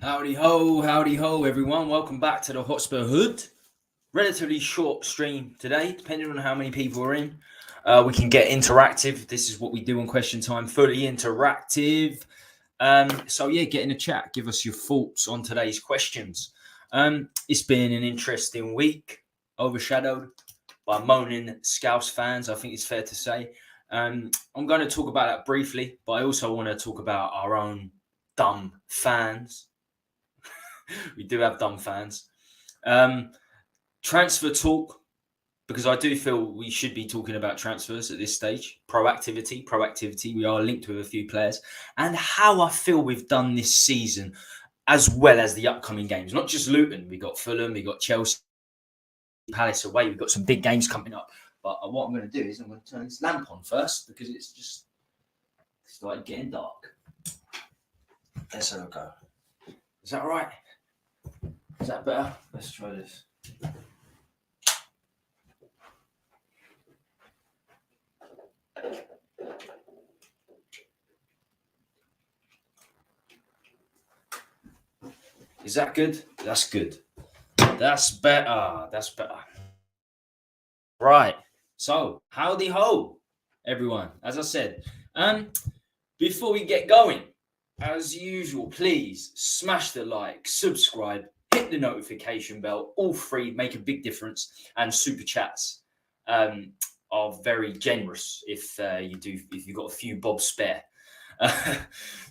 Howdy ho, everyone. Welcome back to the Hotspur Hood. Relatively short stream today, depending on how many people are in. We can get interactive. This is what we do on Question Time, fully interactive. So yeah, get in the chat. Give us your thoughts on today's questions. It's been an interesting week, overshadowed by moaning Scouse fans, I think it's fair to say. I'm going to talk about that briefly, but I also want to talk about our own dumb fans. We do have dumb fans. Transfer talk, because I do feel we should be talking about transfers at this stage. Proactivity. We are linked with a few players. And how I feel we've done this season, as well as the upcoming games. Not just Luton. We got Fulham, we got Chelsea, Palace away. We've got some big games coming up. But what I'm going to do is I'm going to turn this lamp on first, because it's just started getting dark. Let's have a go. Is that all right? Is that better? Let's try this. Is that good? That's good. That's better. That's better. Right. So, howdy ho, everyone. As I said, before we get going, as usual, please smash the like, subscribe, hit the notification bell. All free, make a big difference. And super chats are very generous if you've got a few bob spare.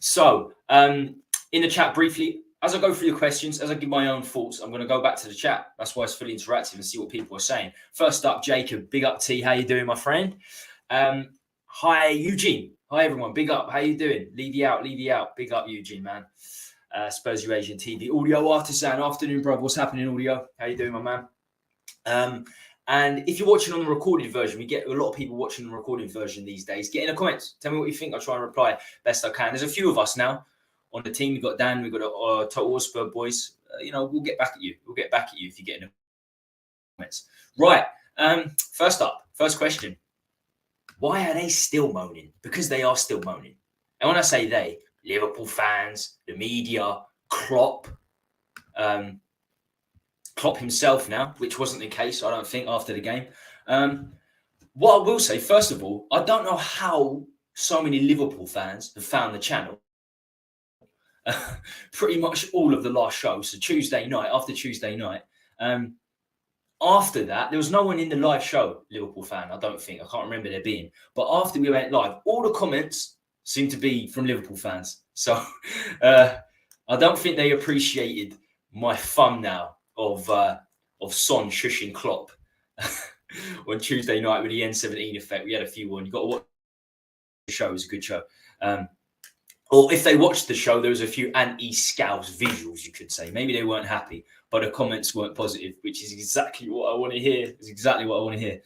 So in the chat briefly, as I go through the questions, as I give my own thoughts, I'm going to go back to the chat. That's why it's fully interactive and see what people are saying. First up, Jacob. Big up, T. How you doing, my friend? Hi, Eugene. Hi, everyone. Big up. How you doing? Leave you out. Big up, Eugene, man. Spurs Eurasian TV. Audio Artisan. Afternoon, bro. What's happening, Audio? How you doing, my man? And if you're watching on the recorded version, we get a lot of people watching the recorded version these days. Get in the comments. Tell me what you think. I'll try and reply best I can. There's a few of us now on the team. We've got Dan. We've got Total Hotspur boys. We'll get back at you. We'll get back at you if you get in the comments. Right. First up, first question. Why are they still moaning? Because they are still moaning. And when I say they, Liverpool fans, the media, Klopp himself now, which wasn't the case, I don't think, after the game. What I will say, first of all, I don't know how so many Liverpool fans have found the channel. Pretty much all of the last show. So after Tuesday night, after that, there was no one in the live show, Liverpool fan, I don't think. I can't remember there being. But after we went live, all the comments seemed to be from Liverpool fans. So I don't think they appreciated my thumbnail of Son shushing Klopp on Tuesday night with the N17 effect. We had a few on. You got to watch the show. It was a good show. Or if they watched the show, there was a few anti-Scouse visuals, you could say. Maybe they weren't happy, but the comments weren't positive, which is exactly what I want to hear. It's exactly what I want to hear.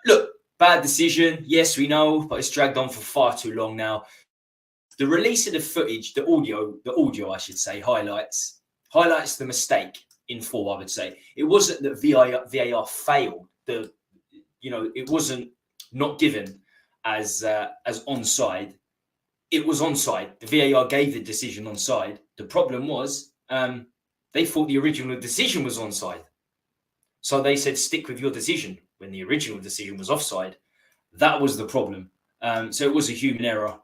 Look, bad decision. Yes, we know, but it's dragged on for far too long now. The release of the footage, the audio, I should say, highlights the mistake in full, I would say. It wasn't that VAR failed. It wasn't not given as onside. It was onside. The VAR gave the decision onside. The problem was they thought the original decision was onside. So they said, stick with your decision when the original decision was offside. That was the problem. So it was a human error.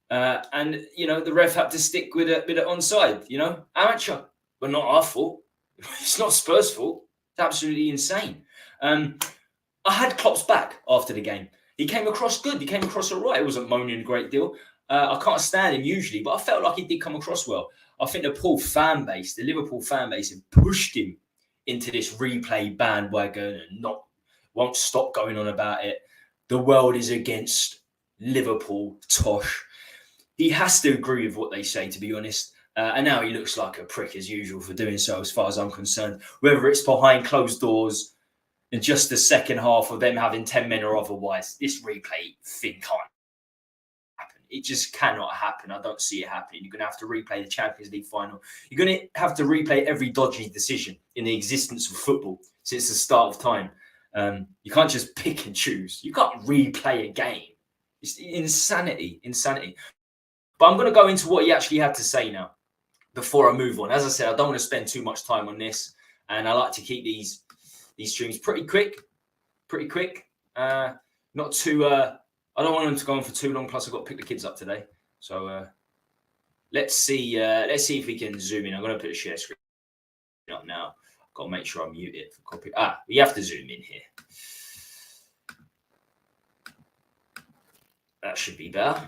And the ref had to stick with it onside, amateur, but not our fault. It's not Spurs' fault. It's absolutely insane. I had Klopps back after the game. He came across good. He came across all right. It wasn't moaning a great deal. I can't stand him usually, but I felt like he did come across well. I think the Liverpool fan base, have pushed him into this replay bandwagon and won't stop going on about it. The world is against Liverpool, Tosh. He has to agree with what they say, to be honest. And now he looks like a prick as usual for doing so, as far as I'm concerned. Whether it's behind closed doors in just the second half of them having 10 men or otherwise, this replay thing can't happen. It just cannot happen. I don't see it happening. You're going to have to replay the Champions League final. You're going to have to replay every dodgy decision in the existence of football since the start of time. You can't just pick and choose. You can't replay a game. It's insanity. But I'm going to go into what he actually had to say now. before I move on. As I said, I don't want to spend too much time on this, and I like to keep these streams pretty quick. Not too. I don't want them to go on for too long. Plus, I've got to pick the kids up today, so let's see. Let's see if we can zoom in. I'm going to put the share screen up now. I've got to make sure I mute it for copy. We have to zoom in here. That should be better.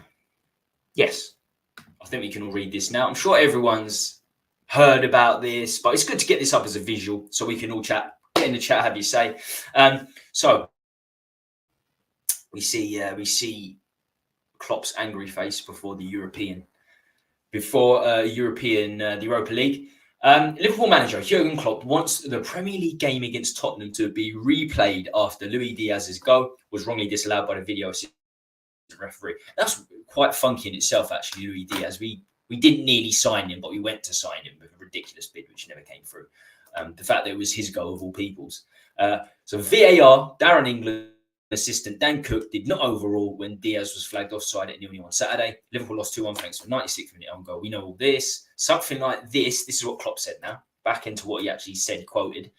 Yes, I think we can all read this now. I'm sure everyone's heard about this, but it's good to get this up as a visual so we can all chat. Get in the chat, have you say. So we see Klopp's angry face before the Europa League. Liverpool manager Jurgen Klopp wants the Premier League game against Tottenham to be replayed after Luis Diaz's goal was wrongly disallowed by the video assistant referee. That's quite funky in itself, actually. Luis Diaz, we didn't nearly sign him, but we went to sign him with a ridiculous bid which never came through. The fact that it was his goal of all people's. So VAR, Darren England assistant Dan Cook did not overrule when Diaz was flagged offside at 0-0 on Saturday. Liverpool lost 2-1 thanks to a 96th minute own goal. We know all this. Something like this is what Klopp said now, back into what he actually said, quoted.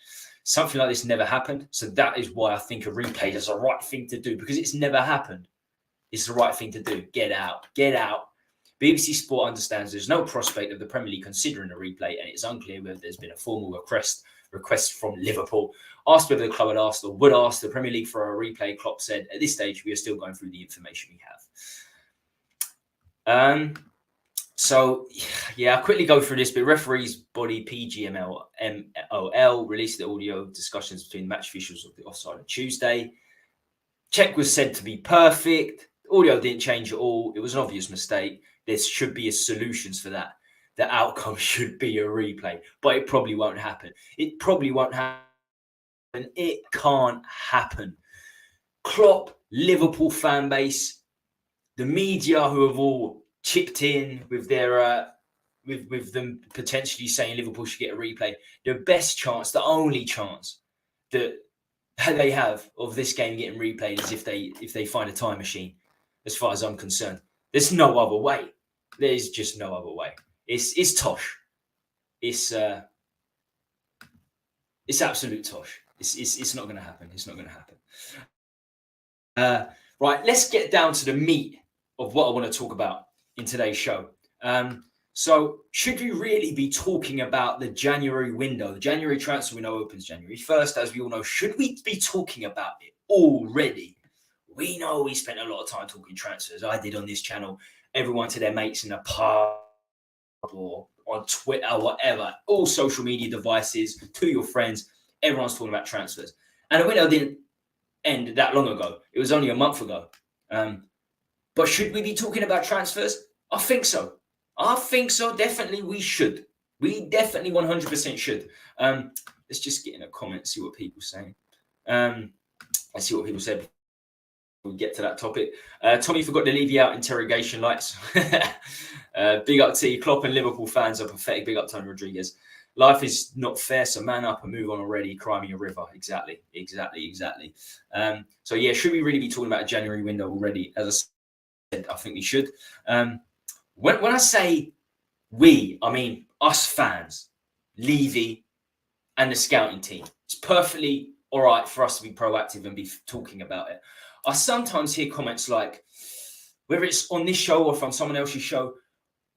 Something like this never happened. So that is why I think a replay is the right thing to do, because it's never happened. It's the right thing to do. Get out. BBC Sport understands there's no prospect of the Premier League considering a replay, and it's unclear whether there's been a formal request from Liverpool. Asked whether the club had asked or would ask the Premier League for a replay, Klopp said, at this stage, we are still going through the information we have. So, I'll quickly go through this, but referees body PGMOL released the audio discussions between match officials of the offside on Tuesday. Check was said to be perfect. The audio didn't change at all. It was an obvious mistake. There should be solutions for that. The outcome should be a replay, but it probably won't happen. It can't happen. Klopp, Liverpool fan base, the media who have all chipped in with their with them potentially saying Liverpool should get a replay. The best chance, the only chance that they have of this game getting replayed is if they find a time machine. As far as I'm concerned, there's no other way. There's just no other way. It's tosh. It's absolute tosh. It's not going to happen. It's not going to happen. Right, let's get down to the meat of what I want to talk about in today's show. So, should we really be talking about the January window? The January transfer window opens January 1st, as we all know. Should we be talking about it already? We know we spent a lot of time talking transfers. I did on this channel. Everyone to their mates in a pub or on Twitter, or whatever, all social media devices, to your friends. Everyone's talking about transfers. And the window didn't end that long ago. It was only a month ago. But should we be talking about transfers? I think so. Definitely we should. We definitely 100% should. Let's just get in a comment, see what people say. Let's see what people said. We'll get to that topic. Tommy forgot to leave you out interrogation lights. Big up to you. Klopp and Liverpool fans are pathetic. Big up Tony Rodriguez. Life is not fair, so man up and move on already. Cry me a river. Exactly. So yeah, should we really be talking about a January window already? As I said, I think we should. When I say we, I mean us fans, Levy and the scouting team. It's perfectly all right for us to be proactive and be talking about it. I sometimes hear comments like, whether it's on this show or from someone else's show,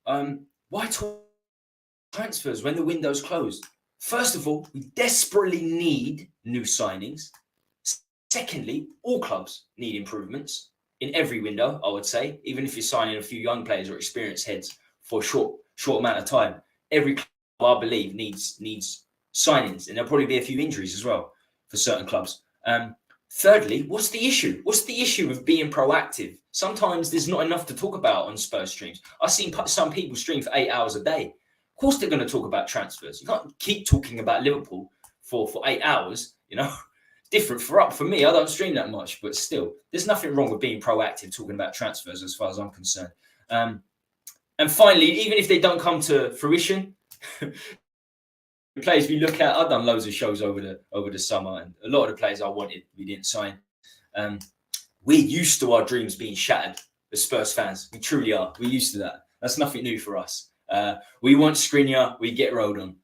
why talk transfers when the window's closed? First of all, we desperately need new signings. Secondly, all clubs need improvements in every window, I would say, even if you're signing a few young players or experienced heads for a short amount of time. Every club, I believe, needs signings, and there'll probably be a few injuries as well for certain clubs. Thirdly, what's the issue? What's the issue with being proactive? Sometimes there's not enough to talk about on Spurs streams. I've seen some people stream for 8 hours a day. Of course, they're going to talk about transfers. You can't keep talking about Liverpool for 8 hours. You know, it's different for me. I don't stream that much, but still, there's nothing wrong with being proactive, talking about transfers as far as I'm concerned. And finally, even if they don't come to fruition, the players we look at, I've done loads of shows over the summer, and a lot of the players I wanted, we didn't sign. We're used to our dreams being shattered as Spurs fans. We truly are. We're used to that. That's nothing new for us. We want Skriniar, we get Rodon.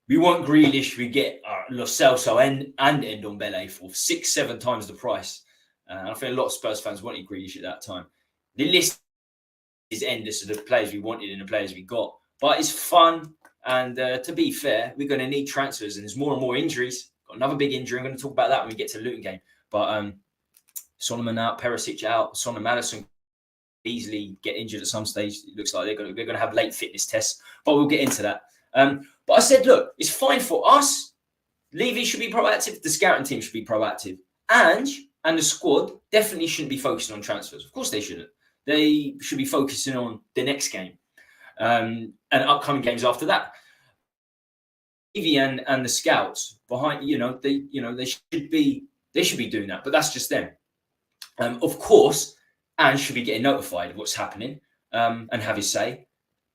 We want Grealish, we get Lo Celso and Ndombele for 6-7 times the price. I think a lot of Spurs fans wanted Grealish at that time. The list is endless of the players we wanted and the players we got. But it's fun. And to be fair, we're going to need transfers. And there's more and more injuries. Got another big injury. I'm going to talk about that when we get to the Luton game. But Solomon out, Perisic out, Son and Maddison easily get injured at some stage. It looks like they're going to have late fitness tests. But we'll get into that. But I said, look, it's fine for us. Levy should be proactive. The scouting team should be proactive. Ange and the squad definitely shouldn't be focusing on transfers. Of course they shouldn't. They should be focusing on the next game and upcoming games after that. Levy and the scouts behind, they should be doing that. But that's just them. Of course, Ange should be getting notified of what's happening and have his say.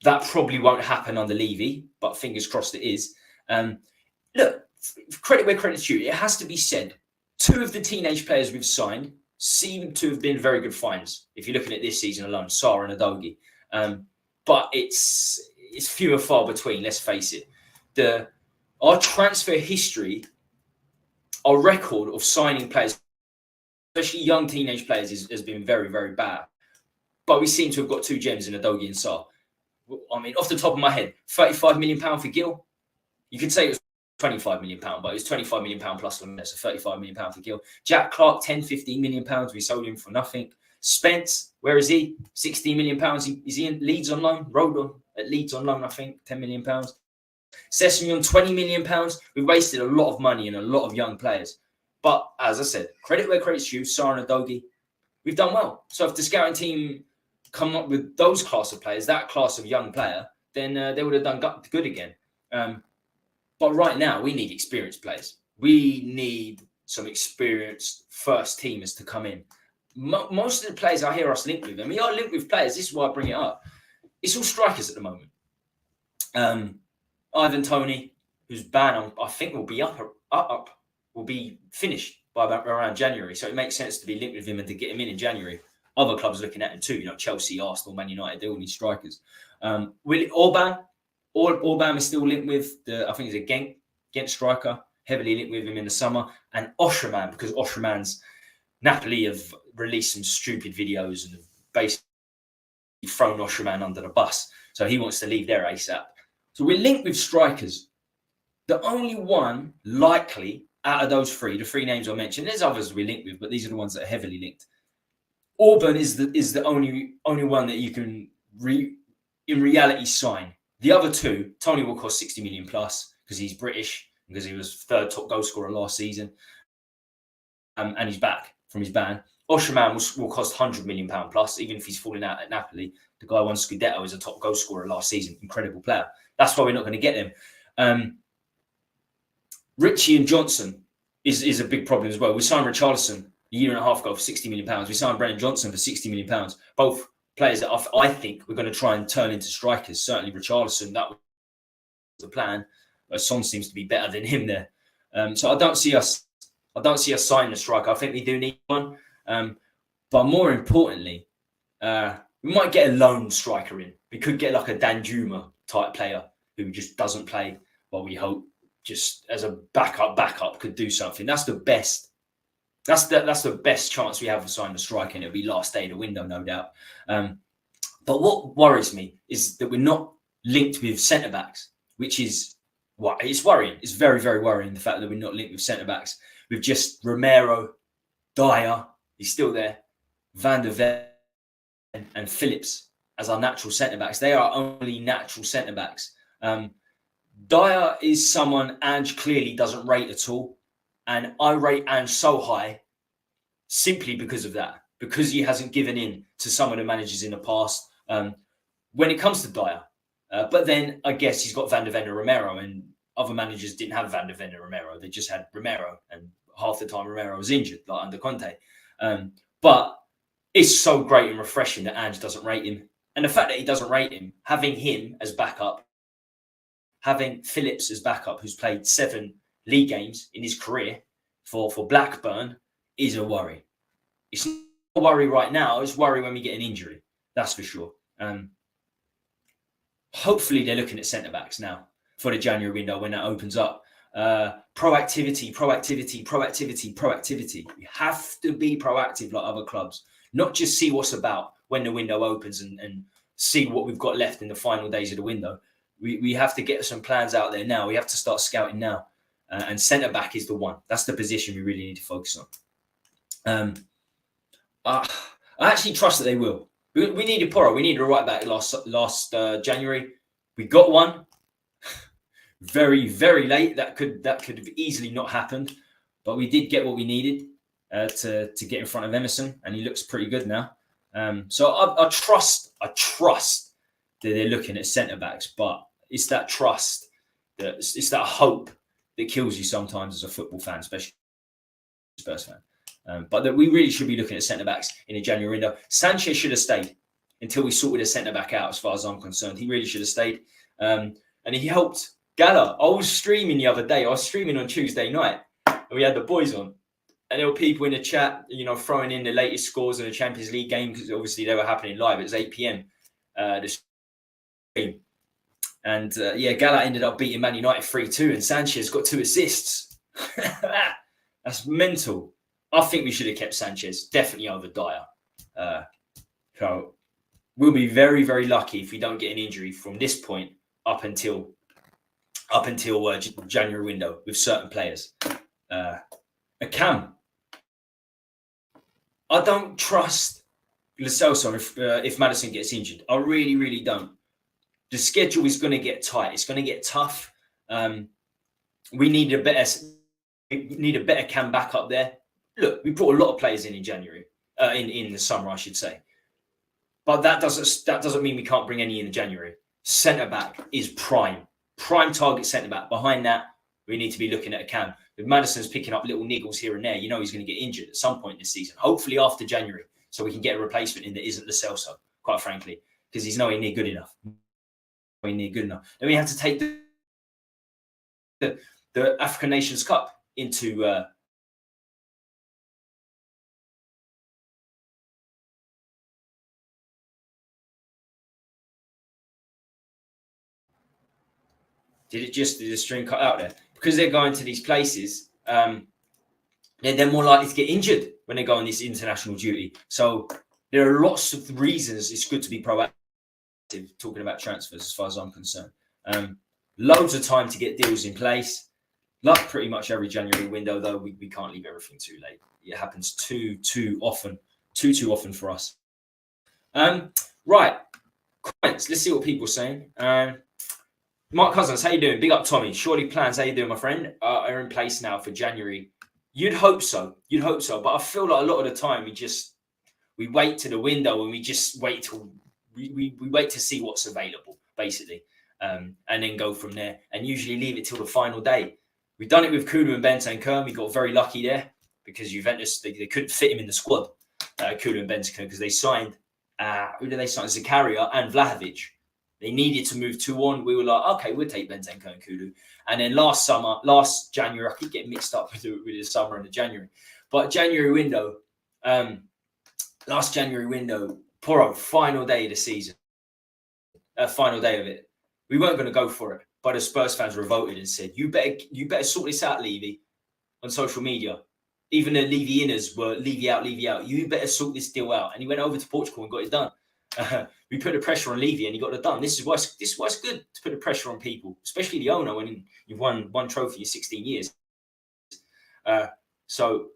That probably won't happen under Levy, but fingers crossed it is. Look, credit where credit's due. It has to be said, 2 of the teenage players we've signed seem to have been very good finds. If you're looking at this season alone, Sarr and Udogie. But it's few and far between, let's face it. Our transfer history, our record of signing players, especially young teenage players, has been very, very bad. But we seem to have got 2 gems in Udogie and Sarr. I mean, off the top of my head, £35 million for Gil. You could say it was £25 million, but it was £25 million plus Romero, so £35 million for Gil. Jack Clark, £10-15 million. We sold him for nothing. Spence, where is he? £16 million. Is he in Leeds on loan? Rodon at Leeds on loan, I think, £10 million. Sessegnon, £20 million. We've wasted a lot of money and a lot of young players. But as I said, credit where credit's due, Sarr and Udogie, we've done well. So if the scouting team come up with those class of players, that class of young player, then they would have done good again. But right now, we need experienced players. We need some experienced first teamers to come in. Most of the players I hear us linked with, and we are linked with players, this is why I bring it up. It's all strikers at the moment. Ivan Toney, whose ban I think will be will be finished by about around January. So it makes sense to be linked with him and to get him in January. Other clubs are looking at him too, Chelsea, Arsenal, Man United, they all need strikers. Orban is still linked with I think he's a Ghent striker, heavily linked with him in the summer. And Osterman, because Osterman's Napoli have released some stupid videos and have basically thrown Osterman under the bus. So he wants to leave there ASAP. So we're linked with strikers. The only one likely out of those 3, the 3 names I mentioned, there's others we're linked with, but these are the ones that are heavily linked. Orban is the only one that you can in reality sign. The other 2, Tony will cost 60 million plus because he's British, because he was 3rd top goal scorer last season, and he's back from his ban. Osterman will cost 100 million pound plus, even if he's falling out at Napoli. The guy won Scudetto as a top goal scorer last season, incredible player. That's why we're not going to get them. Richie and Johnson is a big problem as well. We signed Richarlison a year and a half ago for 60 million pounds. We signed Brennan Johnson for 60 million pounds. Both players that I think we're going to try and turn into strikers. Certainly Richarlison, that was the plan. Son seems to be better than him there. So I don't see us signing a striker. I think we do need one. But more importantly, we might get a lone striker in. We could get like a Danjuma type player who just doesn't play, but we hope just as a backup could do something. That's the best. That's the best chance we have of signing a striker, and it'll be last day of the window, no doubt. But what worries me is that we're not linked with centre backs, which is it's worrying. It's very, very worrying, the fact that we're not linked with centre backs. We've just Romero, Dyer, he's still there, Van der Ven and Phillips as our natural centre backs. They are our only natural centre backs. Dyer is someone Ange clearly doesn't rate at all. And I rate Ange so high simply because of that, because he hasn't given in to some of the managers in the past when it comes to Dyer. But then I guess he's got Van der Ven and Romero, and other managers didn't have Van der Ven and Romero. They just had Romero, and half the time Romero was injured, like under Conte. But it's so great and refreshing that Ange doesn't rate him. And the fact that he doesn't rate him, having him as backup, having Phillips as backup, who's played 7 league games in his career for Blackburn, is a worry. It's not a worry right now. It's a worry when we get an injury. That's for sure. hopefully they're looking at centre-backs now for the January window when that opens up. Proactivity. We have to be proactive like other clubs, not just see what's about when the window opens and see what we've got left in the final days of the window. We have to get some plans out there now. We have to start scouting now. And centre-back is the one. That's the position we really need to focus on. I actually trust that they will. We needed Porro. We needed a right back last January. We got one. Very, very late. That could have easily not happened, but we did get what we needed to get in front of Emerson, and he looks pretty good now. So I trust that they're looking at centre backs, but it's that trust, it's that hope that kills you sometimes as a football fan, especially a Spurs fan. But that we really should be looking at centre backs in the January window. Sanchez should have stayed until we sorted a centre back out, as far as I'm concerned. He really should have stayed, and he helped. Gala, I was streaming the other day. I was streaming on Tuesday night, and we had the boys on. And there were people in the chat, throwing in the latest scores of the Champions League game, because obviously they were happening live. It was 8 p.m. The stream. And Gala ended up beating Man United 3-2, and Sanchez got 2 assists. That's mental. I think we should have kept Sanchez, definitely over Dyer. So we'll be very, very lucky if we don't get an injury from this point up until January window with certain players. A Cam. I don't trust Lo Celso if Maddison gets injured. I really, really don't. The schedule is going to get tight. It's going to get tough. We need a better Cam back up there. Look, we brought a lot of players in January, in the summer, I should say. But that doesn't mean we can't bring any in January. Centre back is prime target centre back. Behind that, we need to be looking at a Cam. If Maddison's picking up little niggles here and there, he's going to get injured at some point this season. Hopefully after January, so we can get a replacement in that isn't Lo Celso, quite frankly, because he's nowhere near good enough. Then we have to take the African Nations Cup into. Did the string cut out there? Because they're going to these places, they're more likely to get injured when they go on this international duty. So there are lots of reasons it's good to be proactive talking about transfers, as far as I'm concerned. Loads of time to get deals in place. Like pretty much every January window, though, we can't leave everything too late. It happens too often for us. Right. Comments. Let's see what people are saying. Mark Cousins, how you doing? Big up, Tommy. Surely plans, how you doing, my friend, are in place now for January. You'd hope so. But I feel like a lot of the time we wait to the window and we just wait till we wait to see what's available, basically, and then go from there. And usually leave it till the final day. We've done it with Kulu and Bentancur. We got very lucky there because Juventus they couldn't fit him in the squad, Kulu and Bentancur, because they signed who did they sign? Zakaria and Vlahovic. They needed to move 2 on. We were like, okay, we'll take Bentancur and Kulu. And then last January, I keep getting mixed up with the summer and the January. But January window, last January window, Porro, final day of the season, final day of it. We weren't going to go for it, but the Spurs fans revolted and said, "You better sort this out, Levy," on social media. Even the Levy-inners were Levy out. You better sort this deal out. And he went over to Portugal and got it done. We put the pressure on Levy and he got it done. This is why it's good to put the pressure on people, especially the owner when you've won one trophy in 16 years. So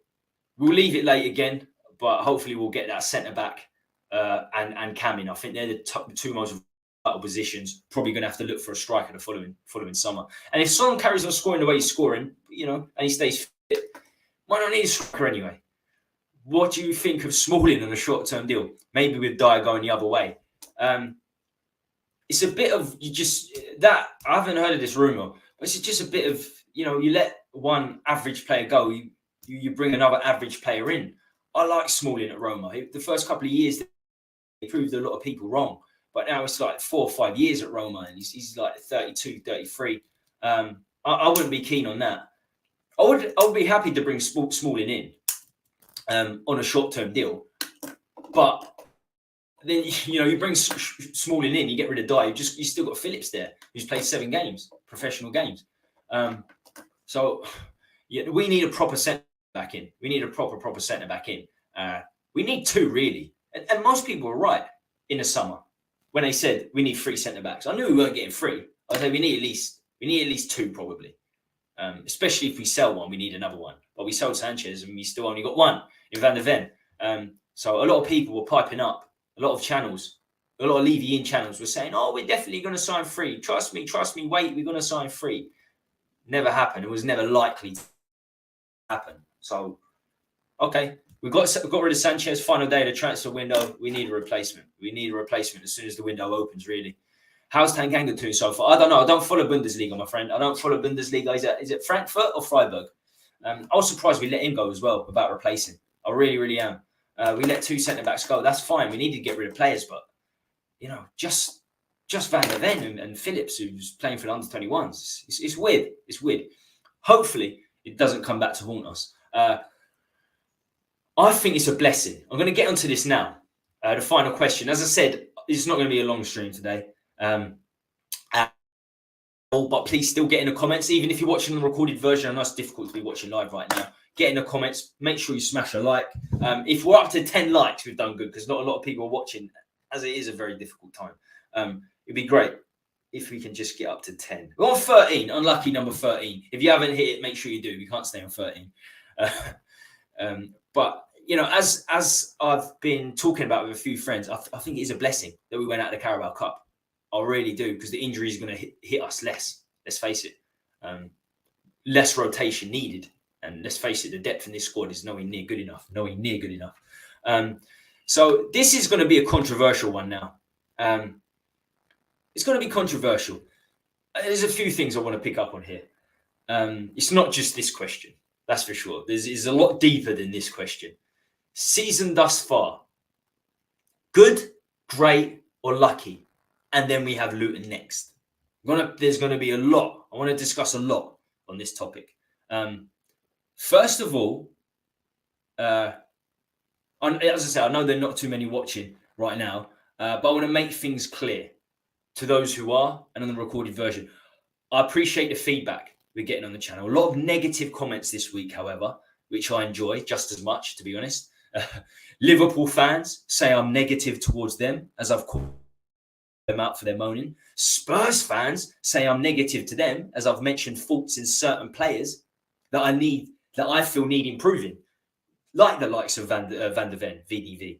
we'll leave it late again, but hopefully we'll get that centre back and Cam in. I think they're the 2 most vital positions. Probably going to have to look for a striker the following summer. And if Son carries on scoring the way he's scoring, and he stays fit, might not need a striker anyway. What do you think of Smalling on a short-term deal? Maybe with Dyer going the other way. It's a bit of I haven't heard of this rumour, but it's just a bit of you let one average player go, you bring another average player in. I like Smalling at Roma. The first couple of years they proved a lot of people wrong, but now it's like 4 or 5 years at Roma, and he's like 32, 33. I wouldn't be keen on that. I would be happy to bring Smalling in on a short-term deal, but then you bring Smalling in, you get rid of Dyer, you still got Phillips there, who's played 7 games, professional games. So yeah, we need a proper centre back in. We need a proper centre back in. We need 2 really, and most people were right in the summer when they said we need 3 centre backs. I knew we weren't getting 3. I said we need at least 2 probably. Especially if we sell one, we need another one. But we sold Sanchez and we still only got 1 in Van der Ven. So a lot of people were piping up. A lot of channels, a lot of Levy-in channels were saying, "Oh, we're definitely going to sign 3. Trust me. Wait, we're going to sign 3." Never happened. It was never likely to happen. So, okay, we got rid of Sanchez. Final day of the transfer window. We need a replacement. As soon as the window opens. Really. How's Tanganga doing so far? I don't know. I don't follow Bundesliga, my friend. I don't follow Bundesliga. Is it Frankfurt or Freiburg? I was surprised we let him go as well about replacing. I really am. We let 2 centre backs go. That's fine. We need to get rid of players, but just Van der Ven and Phillips, who's playing for the under-21s. It's weird. It's weird. Hopefully, it doesn't come back to haunt us. I think it's a blessing. I'm going to get onto this now. The final question. As I said, it's not going to be a long stream today. But please still get in the comments, even if you're watching the recorded version. I know it's difficult to be watching live right now. Get in the comments. Make sure you smash a like. If we're up to 10 likes, we've done good because not a lot of people are watching, as it is a very difficult time. It'd be great if we can just get up to 10. We're on 13, unlucky number 13. If you haven't hit it, make sure you do. We can't stay on 13. But, as I've been talking about with a few friends, I think it is a blessing that we went out of the Carabao Cup. I really do, because the injury is going to hit us less. Let's face it. Less rotation needed. And let's face it, the depth in this squad is nowhere near good enough. So this is going to be a controversial one now. It's going to be controversial. There's a few things I want to pick up on here. It's not just this question, that's for sure. It's a lot deeper than this question. Season thus far. Good, great, or lucky? And then we have Luton next. There's going to be a lot. I want to discuss a lot on this topic. First of all, as I said, I know there are not too many watching right now, but I want to make things clear to those who are and on the recorded version. I appreciate the feedback we're getting on the channel. A lot of negative comments this week, however, which I enjoy just as much, to be honest. Liverpool fans say I'm negative towards them, as I've called them out for their moaning. Spurs fans say I'm negative to them, as I've mentioned faults in certain players that I feel need improving, like the likes of Van der Ven, VDV.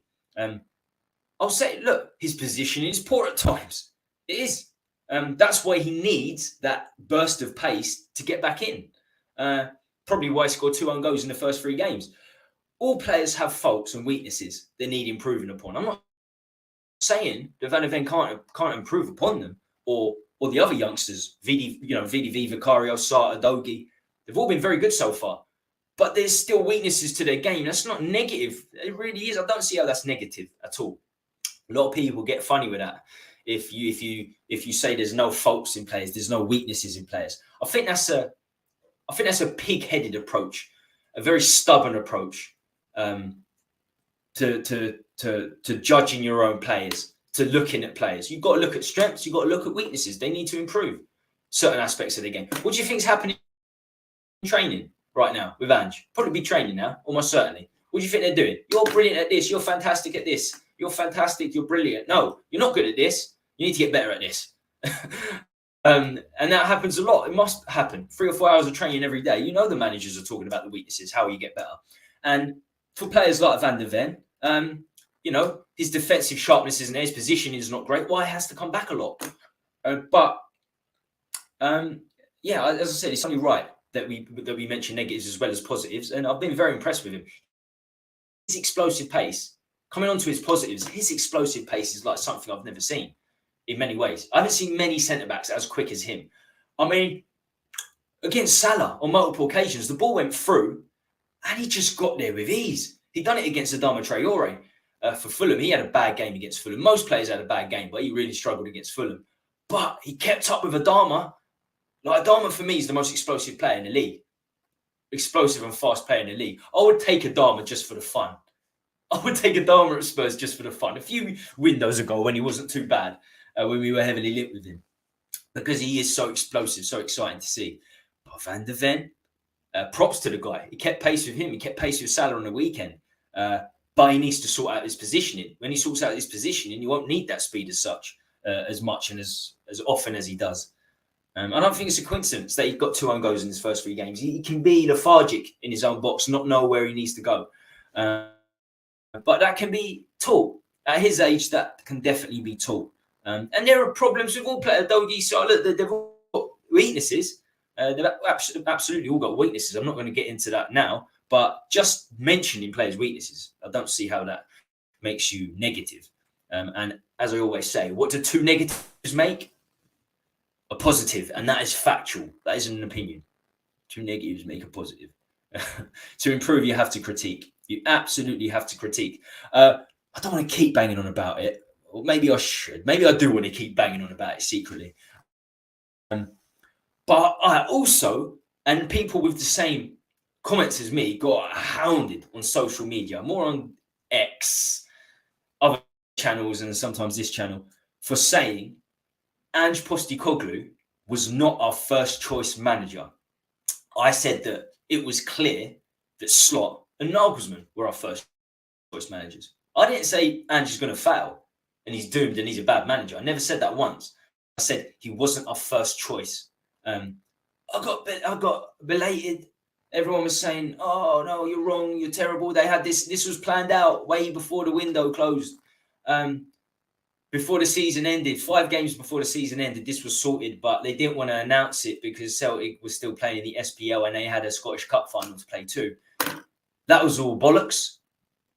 I'll say, look, his positioning is poor at times. It is. That's why he needs that burst of pace to get back in. Probably why he scored 2 own goals in the first 3 games. All players have faults and weaknesses they need improving upon. I'm not saying that Van der Ven can't improve upon them, or the other youngsters, VDV, Vicario, Sarr, Dogi. They've all been very good so far. But there's still weaknesses to their game. That's not negative. It really is. I don't see how that's negative at all. A lot of people get funny with that. If you say there's no faults in players, there's no weaknesses in players. I think that's a pig-headed approach, a very stubborn approach to judging your own players, to looking at players. You've got to look at strengths. You've got to look at weaknesses. They need to improve certain aspects of the game. What do you think is happening in training right now with Ange? Probably be training now, almost certainly. What do you think they're doing? You're brilliant at this. You're fantastic at this. You're fantastic. You're brilliant. No, you're not good at this. You need to get better at this. And that happens a lot. It must happen. 3 or 4 hours of training every day. You know the managers are talking about the weaknesses, how you get better. And for players like Van der Ven, his defensive sharpness isn't there. His position is not great. Why? He has to come back a lot. As I said, it's only right that we mention negatives as well as positives. And I've been very impressed with him. His explosive pace, coming on to his positives, his explosive pace is like something I've never seen in many ways. I haven't seen many centre-backs as quick as him. I mean, against Salah on multiple occasions, the ball went through and he just got there with ease. He'd done it against Adama Traore for Fulham. He had a bad game against Fulham. Most players had a bad game, but he really struggled against Fulham. But he kept up with Adama. Like, Adama, for me, is the most explosive player in the league. Explosive and fast player in the league. I would take Adama just for the fun. I would take Adama at Spurs just for the fun. A few windows ago when he wasn't too bad, when we were heavily linked with him. Because he is so explosive, so exciting to see. But Van de Ven, props to the guy. He kept pace with him. He kept pace with Salah on the weekend. But he needs to sort out his positioning. When he sorts out his positioning, you won't need that speed as such, as much and as often as he does. I don't think it's a coincidence that he got 2 own goals in his first 3 games. He can be lethargic in his own box, not know where he needs to go. But that can be taught. At his age, that can definitely be taught. And there are problems with all players. Doggy, so look, they've all got weaknesses. They've absolutely all got weaknesses. I'm not going to get into that now. But just mentioning players' weaknesses, I don't see how that makes you negative. And as I always say, what do 2 negatives make? A positive, and that is factual. That isn't an opinion. 2 negatives make a positive. To improve, you have to critique. You absolutely have to critique. I don't want to keep banging on about it. Or maybe I should. Maybe I do want to keep banging on about it secretly. But I also, and people with the same comments as me, got hounded on social media, more on X, other channels, and sometimes this channel, for saying Ange Postecoglou was not our first choice manager. I said that it was clear that Slot and Nagelsmann were our first choice managers. I didn't say Ange is going to fail and he's doomed and he's a bad manager. I never said that once. I said he wasn't our first choice. I got belated. Everyone was saying, "Oh no, you're wrong. You're terrible." They had this. This was planned out way before the window closed. Before the season ended, 5 games before the season ended, this was sorted, but they didn't want to announce it because Celtic was still playing in the SPL and they had a Scottish Cup final to play too. That was all bollocks.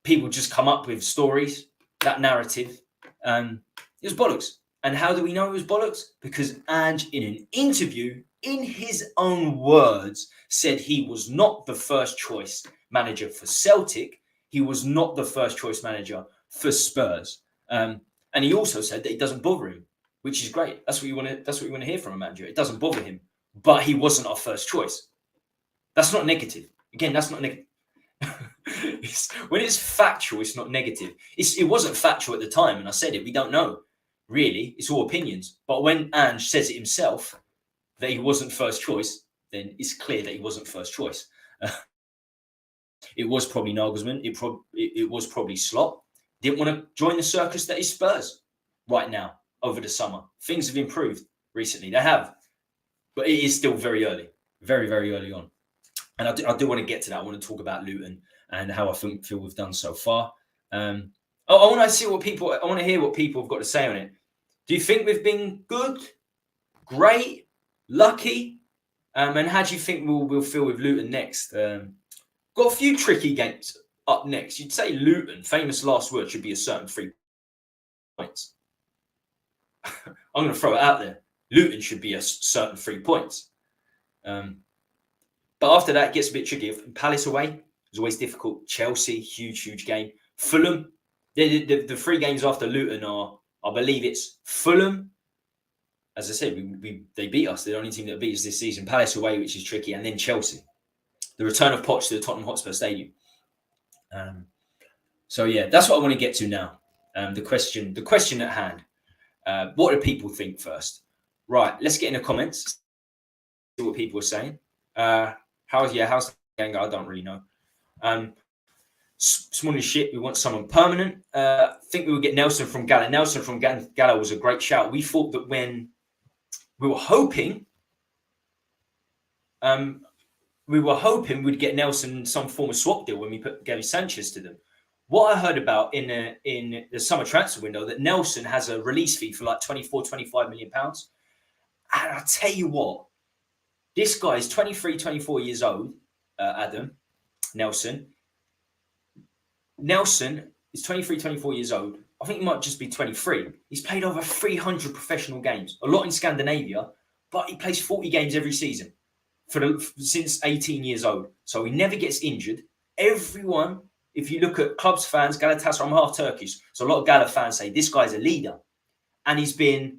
People just come up with stories, that narrative. It was bollocks. And how do we know it was bollocks? Because Ange, in an interview, in his own words, said he was not the first choice manager for Celtic. He was not the first choice manager for Spurs. And he also said that it doesn't bother him, which is great. That's what you want to. That's what you want to hear from a manager. It doesn't bother him, but he wasn't our first choice. That's not negative. Again, that's not negative. When it's factual, it's not negative. It wasn't factual at the time, and I said it. We don't know, really. It's all opinions. But when Ange says it himself that he wasn't first choice, then it's clear that he wasn't first choice. It was probably Nagelsmann. It was probably Slot. Didn't want to join the circus that is Spurs right now over the summer. Things have improved recently. They have. But it is still very early. Very, very early on. And I do want to get to that. I want to talk about Luton and how I feel we've done so far. I want to see what people... I want to hear what people have got to say on it. Do you think we've been good? Great? Lucky? And how do you think we'll feel with Luton next? Got a few tricky games up next. You'd say Luton, famous last word, should be a certain 3 points. I'm going to throw it out there. Luton should be a certain 3 points. But after that, it gets a bit tricky. Palace away is always difficult. Chelsea, huge game. Fulham, the 3 games after Luton are, I believe it's Fulham. As I said, they beat us. They're the only team that beat us this season. Palace away, which is tricky. And then Chelsea. The return of Poch to the Tottenham-Hotspur-Stadium. So yeah, that's what I want to get to now. The question at hand. What do people think first? Right, let's get in the comments. See what people are saying. How's the gang? I don't really know. Small as shit. We want someone permanent. I think we would get Nelson from Gala. Nelson from Gala was a great shout. We thought that when we were hoping we'd get Nelson some form of swap deal when we put Gary Sanchez to them. What I heard about in the summer transfer window, that Nelson has a release fee for like 25 million pounds. And I tell you what, this guy is 23, 24 years old, Adam, Nelson. Nelson is 23, 24 years old. I think he might just be 23. He's played over 300 professional games, a lot in Scandinavia, but he plays 40 games every season since 18 years old. So he never gets injured. Everyone, if you look at Klopps fans, Galatasaray, I'm half Turkish, so a lot of Gala fans say this guy's a leader. And he's been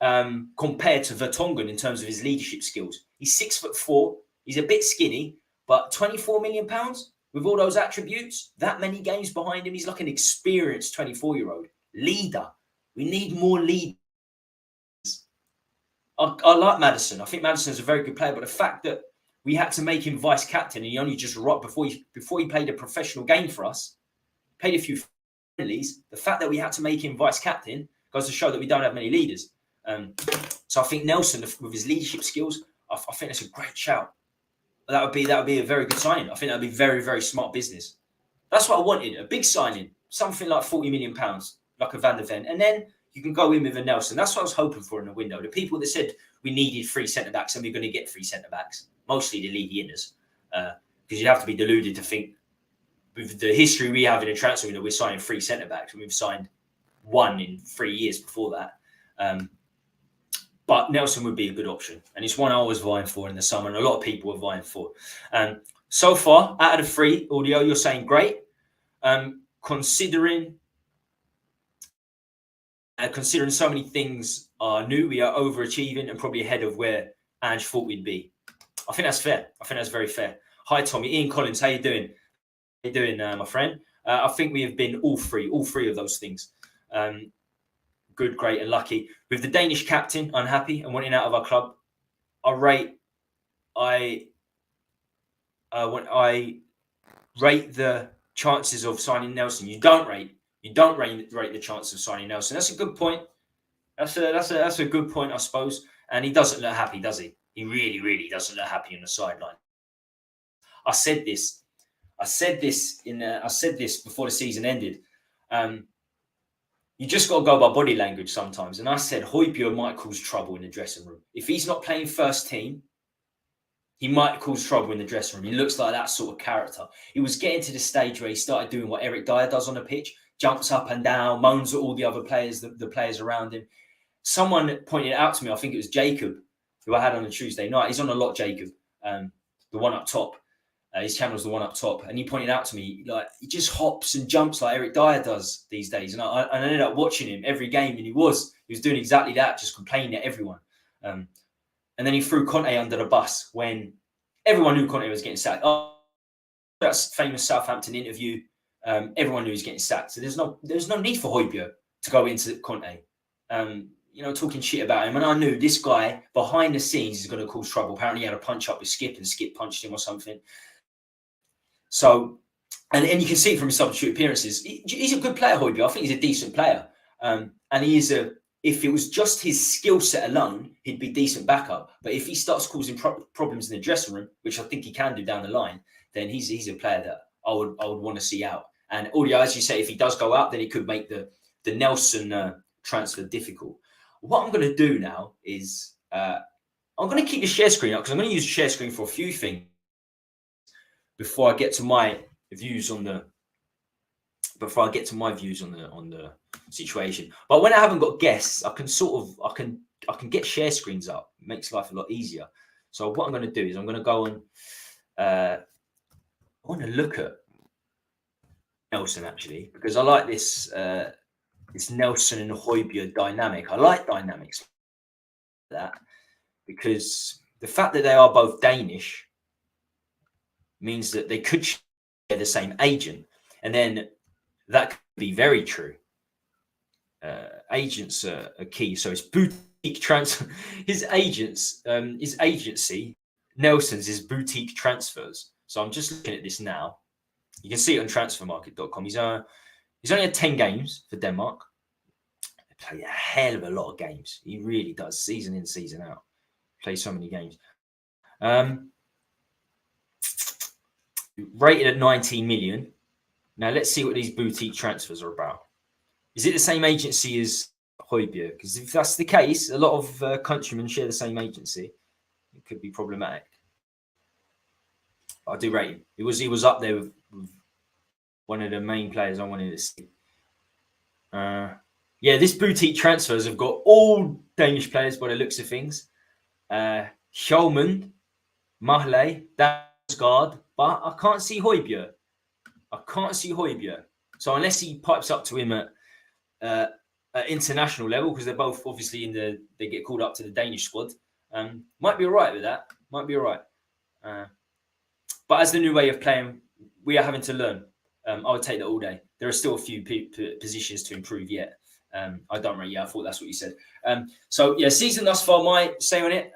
compared to Vertonghen in terms of his leadership skills. He's 6'4". He's a bit skinny, but 24 million pounds. with all those attributes, that many games behind him, he's like an experienced 24-year-old leader. We need more leaders. I like Maddison. I think Maddison's a very good player, but the fact that we had to make him vice captain and he only just rocked before he played a professional game for us, played a few friendlies. The fact that we had to make him vice captain goes to show that we don't have many leaders. So I think Nelson, with his leadership skills, I think that's a great shout. That would be a very good signing. I think that'd be very, very smart business. That's what I wanted, a big signing, something like £40 million, like a Van der Ven, and then you can go in with a Nelson. That's what I was hoping for in the window. The people that said we needed 3 centre-backs and we're going to get 3 centre-backs, mostly the league inners, because you'd have to be deluded to think with the history we have in a transfer window, we're signing 3 centre-backs, and we've signed 1 in 3 years before that. But Nelson would be a good option, and it's one I was vying for in the summer, and a lot of people were vying for. So far, out of the 3, Audio, you're saying great. Considering so many things are new, we are overachieving and probably ahead of where Ange thought we'd be. I think that's fair. I think that's very fair. Hi, Tommy. Ian Collins, how you doing? How you doing, my friend? I think we have been all three of those things. Good, great, and lucky. With the Danish captain unhappy and wanting out of our club, I rate the chances of signing Nelson. You don't rate the chances of signing Nelson. That's a good point. That's a good point, I suppose. And he doesn't look happy, does he? He really, really doesn't look happy on the sideline. I said this before the season ended. You just got to go by body language sometimes. And I said Højbjerg might cause trouble in the dressing room. If he's not playing first team, he might cause trouble in the dressing room. He looks like that sort of character. He was getting to the stage where he started doing what Eric Dyer does on the pitch, jumps up and down, moans at all the other players, the players around him. Someone pointed out to me, I think it was Jacob, who I had on a Tuesday night. He's on a lot, Jacob, the one up top. His channel's the one up top. And he pointed out to me, like, he just hops and jumps like Eric Dyer does these days. And I ended up watching him every game, and he was doing exactly that, just complaining at everyone. And then he threw Conte under the bus when everyone knew Conte was getting sacked. Oh, that's famous Southampton interview. Everyone knew he was getting sacked. So there's no need for Højbjerg to go into Conte, talking shit about him. And I knew this guy behind the scenes is going to cause trouble. Apparently he had a punch up with Skip and Skip punched him or something. So, and you can see from his substitute appearances, he's a good player, Højbjerg. I think he's a decent player. And he is if it was just his skill set alone, he'd be decent backup. But if he starts causing problems in the dressing room, which I think he can do down the line, then he's a player that I would want to see out. And Audio, as you say, if he does go out, then it could make the Nelson transfer difficult. What I'm going to do now is I'm going to keep the share screen up because I'm going to use the share screen for a few things before I get to my views on the situation. But when I haven't got guests, I can get share screens up. It makes life a lot easier. So what I'm going to do is I'm going to go on. I want to look at Nelson actually because I like this Nelson and Højbjerg dynamic. I like dynamics like that because the fact that they are both Danish means that they could share the same agent, and then that could be very true. Agents are key, so it's boutique transfer. His agency, Nelson's, is boutique transfers. So I'm just looking at this now. You can see it on transfermarket.com. He's only had 10 games for Denmark. They play a hell of a lot of games. He really does, season in, season out. Plays so many games. Rated at 19 million. Now let's see what these boutique transfers are about. Is it the same agency as Højbjerg? Because if that's the case, a lot of countrymen share the same agency. It could be problematic. I do rate him. He was up there with one of the main players I wanted to see. This boutique transfers have got all Danish players by the looks of things. Heung-Min, Mahle, Damsgaard, but I can't see Højbjerg. So unless he pipes up to him at international level, because they're both obviously they get called up to the Danish squad, might be all right with that. Might be all right. But as the new way of playing we are having to learn. I would take that all day. There are still a few positions to improve yet. I don't really. Yeah, I thought that's what you said. So yeah, season thus far. My say on it.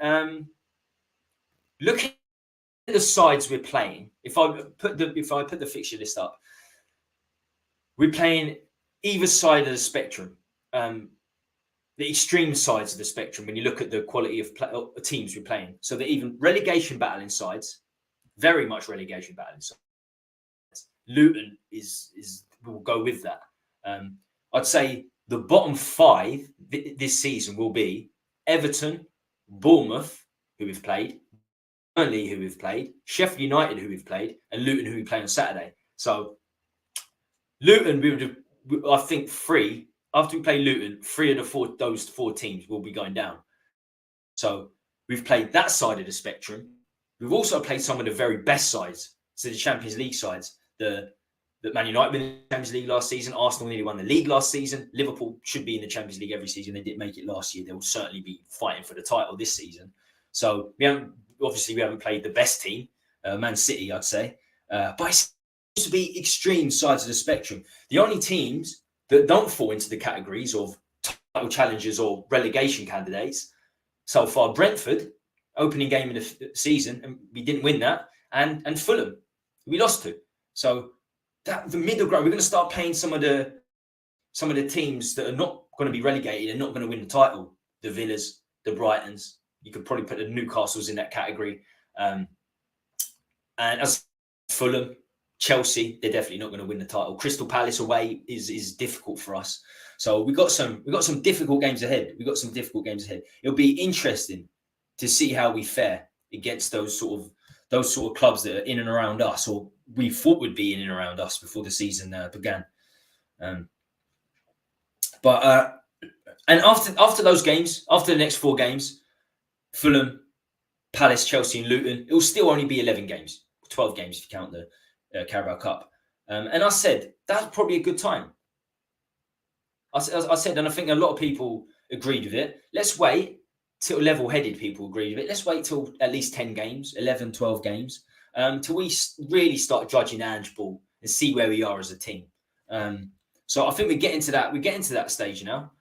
Looking at the sides we're playing, if I put the fixture list up, we're playing either side of the spectrum. The extreme sides of the spectrum when you look at the quality of teams we're playing. So they're even relegation battling sides, very much relegation battling sides. Luton will go with that. I'd say the bottom 5 this season will be Everton, Bournemouth, who we've played, Burnley, who we've played, Sheffield United, who we've played, and Luton, who we play on Saturday. So Luton, we would have, I think, 3. After we play Luton, 3 of those 4 teams will be going down. So we've played that side of the spectrum. We've also played some of the very best sides, so the Champions League sides. The Man United won the Champions League last season. Arsenal nearly won the league last season. Liverpool should be in the Champions League every season. They didn't make it last year. They will certainly be fighting for the title this season. So we haven't played the best team, Man City, I'd say. But it seems to be extreme sides of the spectrum. The only teams that don't fall into the categories of title challengers or relegation candidates so far, Brentford, opening game in the season, and we didn't win that, and Fulham, we lost to. So that the middle ground, we're going to start playing some of the teams that are not going to be relegated and not going to win the title. The Villas, the Brightons. You could probably put the Newcastles in that category. And as Fulham, Chelsea, they're definitely not going to win the title. Crystal Palace away is difficult for us. So we got some difficult games ahead. It'll be interesting to see how we fare against those sort of clubs that are in and around us, or we thought would be in and around us before the season began. And after those games, after the next 4 games, Fulham, Palace, Chelsea, and Luton, it will still only be 11 games, 12 games if you count the Carabao Cup. And I said that's probably a good time. I said, and I think a lot of people agreed with it. Let's wait till level-headed people agreed with it. Let's wait till at least 10 games, 11, 12 games, till we really start judging Ange ball and see where we are as a team. So I think we're getting to that stage now.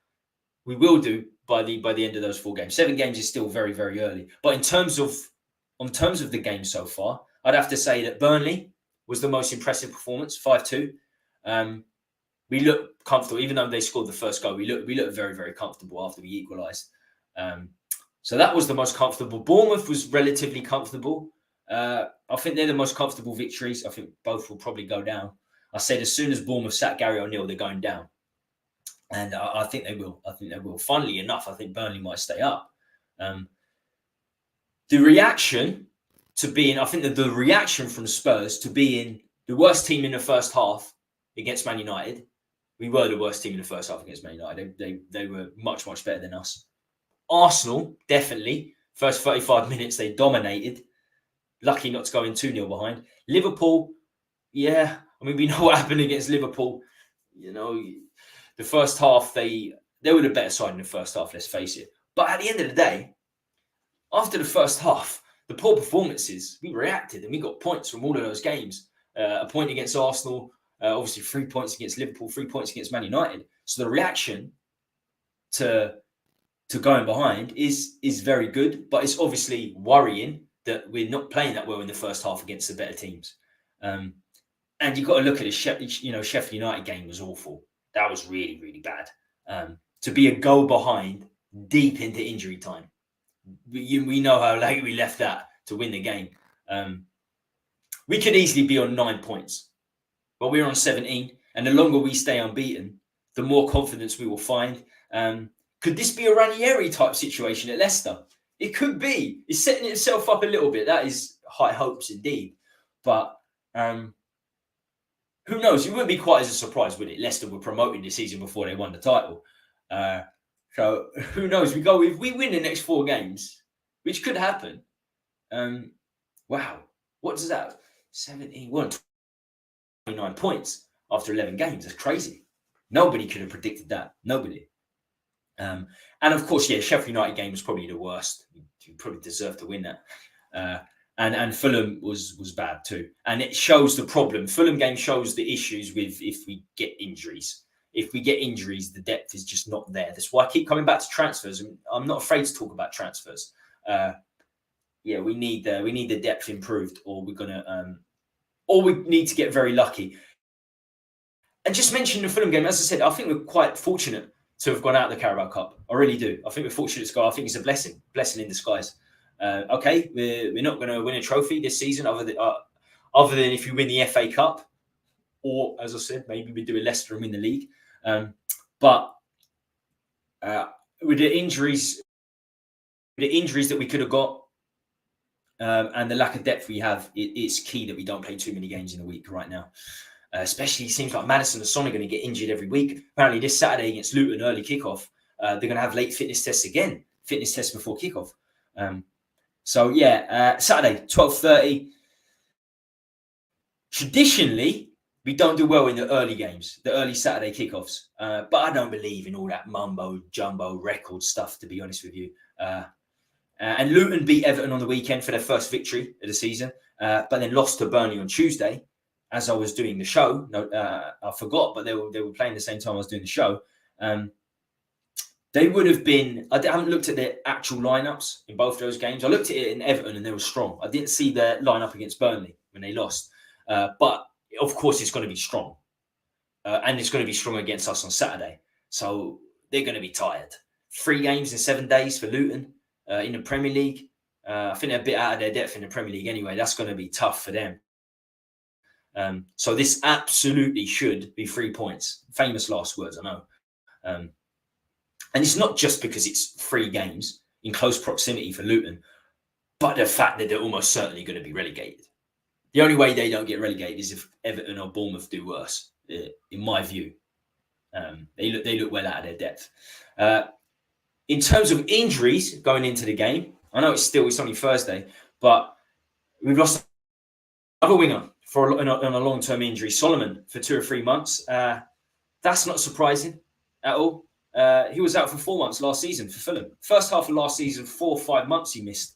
We will do by the end of those 4 games. 7 games is still very, very early. But in terms of the game so far, I'd have to say that Burnley was the most impressive performance, 5-2. We looked comfortable, even though they scored the first goal. We looked very, very comfortable after we equalised. So that was the most comfortable. Bournemouth was relatively comfortable. I think they're the most comfortable victories. I think both will probably go down. I said as soon as Bournemouth sat Gary O'Neill, they're going down. And I think they will. Funnily enough, I think Burnley might stay up. The reaction from Spurs to being the worst team in the first half against Man United. We were the worst team in the first half against Man United. They were much, much better than us. Arsenal, definitely. First 35 minutes, they dominated. Lucky not to go in 2-0 behind. Liverpool, yeah. I mean, we know what happened against Liverpool. You know, the first half, they were the better side in the first half, let's face it. But at the end of the day, after the first half, the poor performances, we reacted and we got points from all of those games. A point against Arsenal, obviously 3 points against Liverpool, 3 points against Man United. So the reaction to going behind is very good, but it's obviously worrying that we're not playing that well in the first half against the better teams. And you've got to look at it. Sheffield United game was awful. That was really, really bad. To be a goal behind deep into injury time. We know how late we left that to win the game. We could easily be on 9 points, but we're on 17. And the longer we stay unbeaten, the more confidence we will find. Could this be a Ranieri type situation at Leicester? It could be. It's setting itself up a little bit. That is high hopes indeed. But who knows? It wouldn't be quite as a surprise, would it? Leicester were promoted this season before they won the title. So who knows? If we win the next 4 games, which could happen. Wow. What does that? 17, 29 points after 11 games. That's crazy. Nobody could have predicted that. Nobody. And of course, Sheffield United game was probably the worst. You probably deserve to win that. And Fulham was bad too. And it shows the problem. Fulham game shows the issues with if we get injuries. If we get injuries, the depth is just not there. That's why I keep coming back to transfers. I'm not afraid to talk about transfers. We need the depth improved, or we're gonna, or we need to get very lucky. And just mentioning the Fulham game, as I said, I think we're quite fortunate to have gone out of the Carabao Cup. I really do. I think we're fortunate to go. I think it's a blessing in disguise. Okay, we're not going to win a trophy this season, other than if you win the FA Cup, or as I said, maybe we do a Leicester and win the league. But with the injuries that we could have got, and the lack of depth we have, it's key that we don't play too many games in a week right now. Especially, it seems like Maddison and Son are going to get injured every week. Apparently, this Saturday against Luton, early kickoff, they're going to have late fitness tests again. Fitness tests before kickoff. Saturday, 12:30. Traditionally, we don't do well in the early games, the early Saturday kickoffs. But I don't believe in all that mumbo jumbo record stuff, to be honest with you. And Luton beat Everton on the weekend for their first victory of the season, but then lost to Burnley on Tuesday. As I was doing the show, I forgot, but they were playing the same time I was doing the show. They would have been. I haven't looked at their actual lineups in both those games. I looked at it in Everton, and they were strong. I didn't see their lineup against Burnley when they lost, but of course it's going to be strong, and it's going to be strong against us on Saturday. So they're going to be tired. 3 games in 7 days for Luton in the Premier League. I think they're a bit out of their depth in the Premier League anyway. That's going to be tough for them. So this absolutely should be 3 points. Famous last words, I know. And it's not just because it's 3 games in close proximity for Luton, but the fact that they're almost certainly going to be relegated. The only way they don't get relegated is if Everton or Bournemouth do worse, in my view. They look well out of their depth. In terms of injuries going into the game, I know it's only Thursday, but we've lost another winger on a long-term injury, Solomon, for 2 or 3 months. That's not surprising at all. He was out for 4 months last season for Fulham. First half of last season, 4 or 5 months he missed.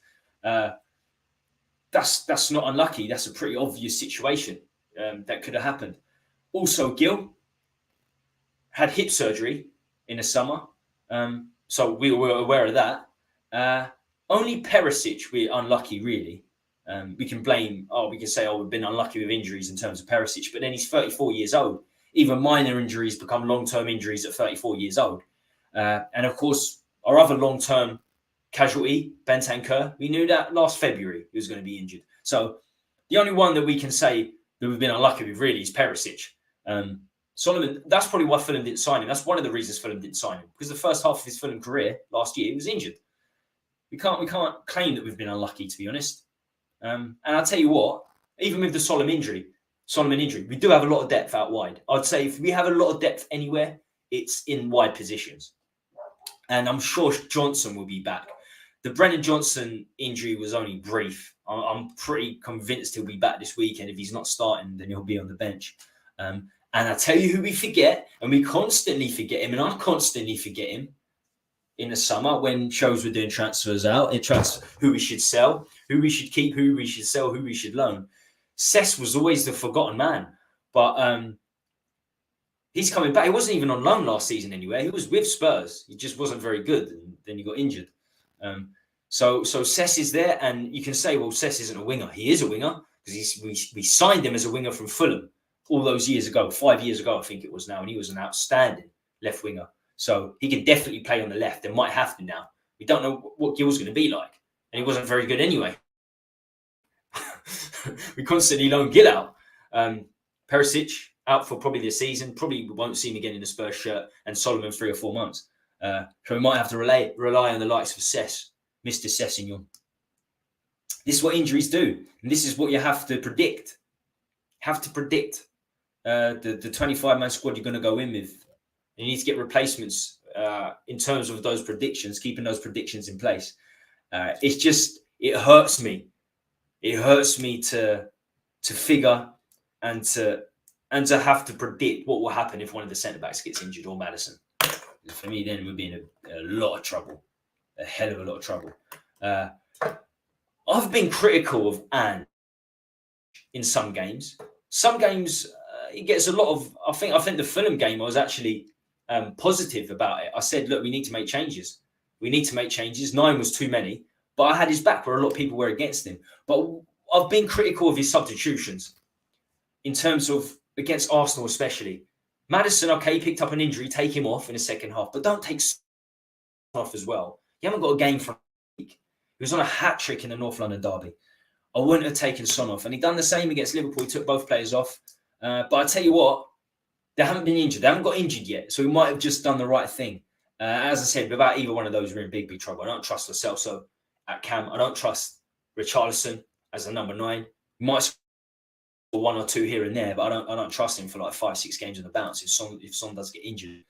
That's not unlucky. That's a pretty obvious situation that could have happened. Also, Gil had hip surgery in the summer, so we were aware of that. Only Perisic we're unlucky, really. We can say, we've been unlucky with injuries in terms of Perisic, but then he's 34 years old. Even minor injuries become long-term injuries at 34 years old. And of course, our other long-term casualty, Bentancur, we knew that last February he was going to be injured. So the only one that we can say that we've been unlucky with really is Perisic. Solomon, that's probably why Fulham didn't sign him. That's one of the reasons Fulham didn't sign him, because the first half of his Fulham career last year, he was injured. We can't claim that we've been unlucky, to be honest. And I'll tell you what, even with the Solomon injury, we do have a lot of depth out wide. I'd say if we have a lot of depth anywhere, it's in wide positions. And I'm sure Johnson will be back. The Brennan Johnson injury was only brief. I'm pretty convinced he'll be back this weekend. If he's not starting, then he'll be on the bench. And I tell you who we forget, and we constantly forget him, and I constantly forget him in the summer when shows were doing transfers out. Who we should sell, who we should keep, who we should sell, who we should loan. Cess was always the forgotten man, but he's coming back. He wasn't even on loan last season anyway. He was with Spurs. He just wasn't very good, and then he got injured. So Cess is there, and you can say, well, Cess isn't a winger. He is a winger because we signed him as a winger from Fulham all those years ago, 5 years ago, I think it was now, and he was an outstanding left winger. So he can definitely play on the left and might have to now. We don't know what Gil's going to be like, and he wasn't very good anyway. We constantly loan Gil out. Perisic out for probably this season. Probably won't see him again in the Spurs shirt, and Solomon 3 or 4 months. So we might have to rely on the likes of Cess, Mr. Sessignon. This is what injuries do, and this is what you have to predict. The 25-man squad you're going to go in with. You need to get replacements in terms of those predictions, keeping those predictions in place. It hurts me. It hurts me to figure and to have to predict what will happen if one of the centre-backs gets injured or Maddison. For me, then we'd be in a lot of trouble, a hell of a lot of trouble. I've been critical of Ange in some games. Some games he gets a lot of. I think the Fulham game I was actually positive about it. I said, look, we need to make changes. We need to make changes. 9 was too many, but I had his back where a lot of people were against him. But I've been critical of his substitutions in terms of against Arsenal, especially. Maddison, okay, he picked up an injury, take him off in the second half, but don't take off as well. You haven't got a game from the week. He was on a hat trick in the North London derby. I wouldn't have taken Son off. And he done the same against Liverpool. He took both players off. But I tell you what, they haven't been injured. They haven't got injured yet. So we might have just done the right thing. As I said, without either one of those, we're in big, big trouble. I don't trust Lo Celso at Cam. I don't trust Richarlison as a number 9. We might score 1 or 2 here and there, but I don't trust him for like 5-6 games on the bounce if Son does get injured.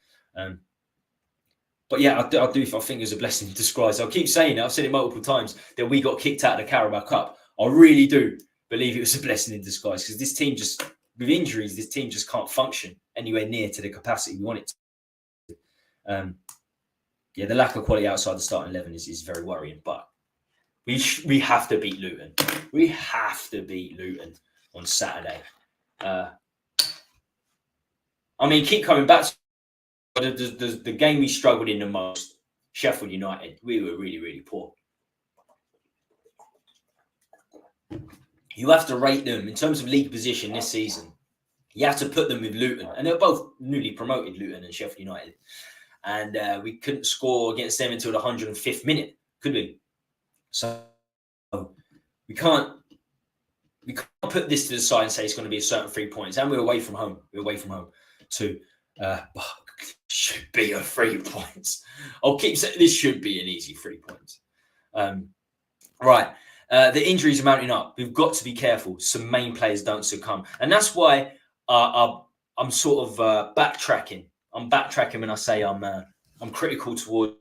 But yeah, I do. I think it's a blessing in disguise. I'll keep saying it. I've said it multiple times that we got kicked out of the Carabao Cup. I really do believe it was a blessing in disguise because this team just, with injuries, this team just can't function anywhere near to the capacity we want it to. Yeah, the lack of quality outside the starting 11 is very worrying. But we have to beat Luton. We have to beat Luton on Saturday. I mean, keep coming back to the game we struggled in the most, Sheffield United. We were really, really poor. You have to rate them in terms of league position this season. You have to put them with Luton. And they're both newly promoted, Luton and Sheffield United. And we couldn't score against them until the 105th minute, could we? So we can't put this to the side and say it's going to be a certain 3 points. And we're away from home. We're away from home to should be a 3 points. I'll keep saying this should be an easy 3 points. Right. The injuries are mounting up. We've got to be careful. Some main players don't succumb. And that's why I'm sort of backtracking. I'm backtracking when I say I'm critical towards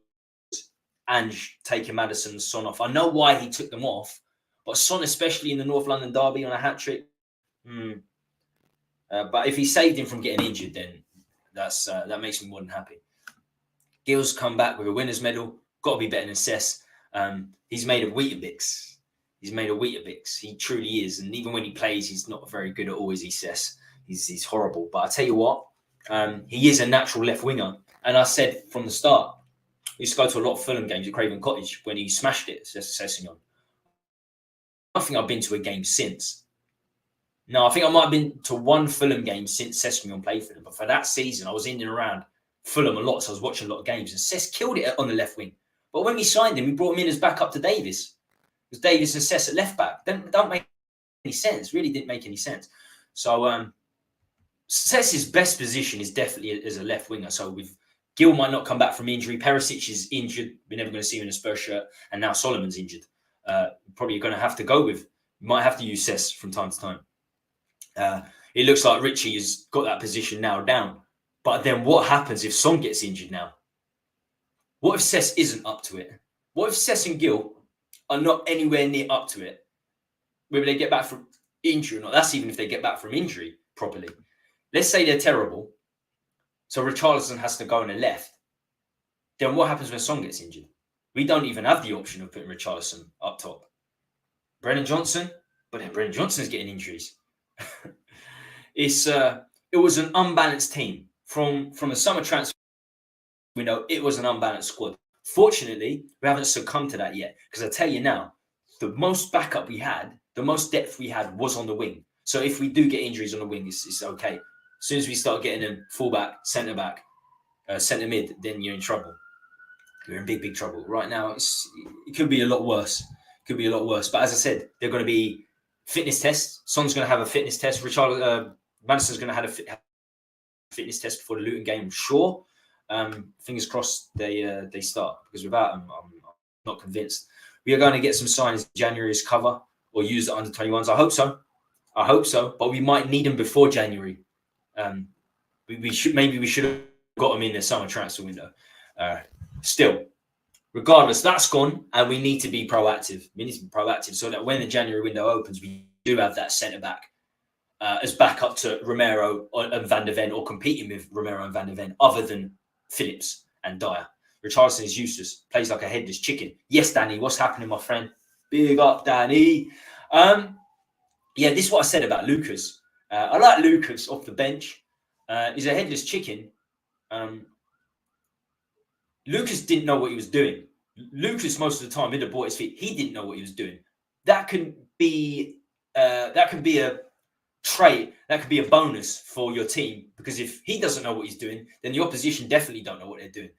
Ange taking Maddison and Son off. I know why he took them off, but Son, especially in the North London derby on a hat-trick, but if he saved him from getting injured, then that makes me more than happy. Gill's come back with a winner's medal. Got to be better than Cess. He's made of Weetabix. He's made of Weetabix. He truly is. And even when he plays, he's not very good at all, as he says. He's horrible. But I tell you what, he is a natural left winger. And I said from the start, I used to go to a lot of Fulham games at Craven Cottage when he smashed it, Sessegnon. I think I've been to a game since. No, I think I might have been to one Fulham game since Sessegnon played for them. But for that season, I was in and around Fulham a lot, so I was watching a lot of games. And Cess killed it on the left wing. But when we signed him, we brought him in as backup to Davis. It was Davis and Cess at left back. Don't make any sense. Really didn't make any sense. So Cess's best position is definitely as a left winger. So with Gill might not come back from injury. Perisic is injured. We're never going to see him in a Spurs shirt. And now Solomon's injured. Probably going to have to go with. Might have to use Cess from time to time. It looks like Richie has got that position now down. But then what happens if Son gets injured now? What if Cess isn't up to it? What if Cess and Gill are not anywhere near up to it? Whether they get back from injury or not. That's even if they get back from injury properly. Let's say they're terrible. So Richarlison has to go on the left. Then what happens when Son gets injured? We don't even have the option of putting Richarlison up top. Brennan Johnson? But then Brennan Johnson's getting injuries. It was an unbalanced team. From the summer transfer, we know it was an unbalanced squad. Fortunately, we haven't succumbed to that yet. Because I tell you now, the most backup we had, the most depth we had was on the wing. So if we do get injuries on the wing, it's okay. As soon as we start getting them fullback, centre mid, then you're in trouble. You're in big, big trouble. Right now, it could be a lot worse. Could be a lot worse. But as I said, they're going to be fitness tests. Son's going to have a fitness test. Maddison's going to have a fitness test before the Luton game, I'm sure. Fingers crossed they start, because without them, I'm not convinced. We are going to get some signs in January's cover or use the under-21s. I hope so. But we might need them before January. We should have got them in the summer transfer window. Still, regardless, that's gone, and we need to be proactive. We need to be proactive so that when the January window opens, we do have that centre back as backup to Romero and Van der Ven, or competing with Romero and Van der Ven, other than Phillips and Dyer. Richarlison is useless. Plays like a headless chicken. Yes, Danny, what's happening, my friend? Big up, Danny. Yeah, this is what I said about Lucas. I like Lucas off the bench. He's a headless chicken. Lucas didn't know what he was doing. Lucas, most of the time, with the ball at his feet, he didn't know what he was doing. That can be a trait. That could be a bonus for your team, because if he doesn't know what he's doing, then the opposition definitely don't know what they're doing.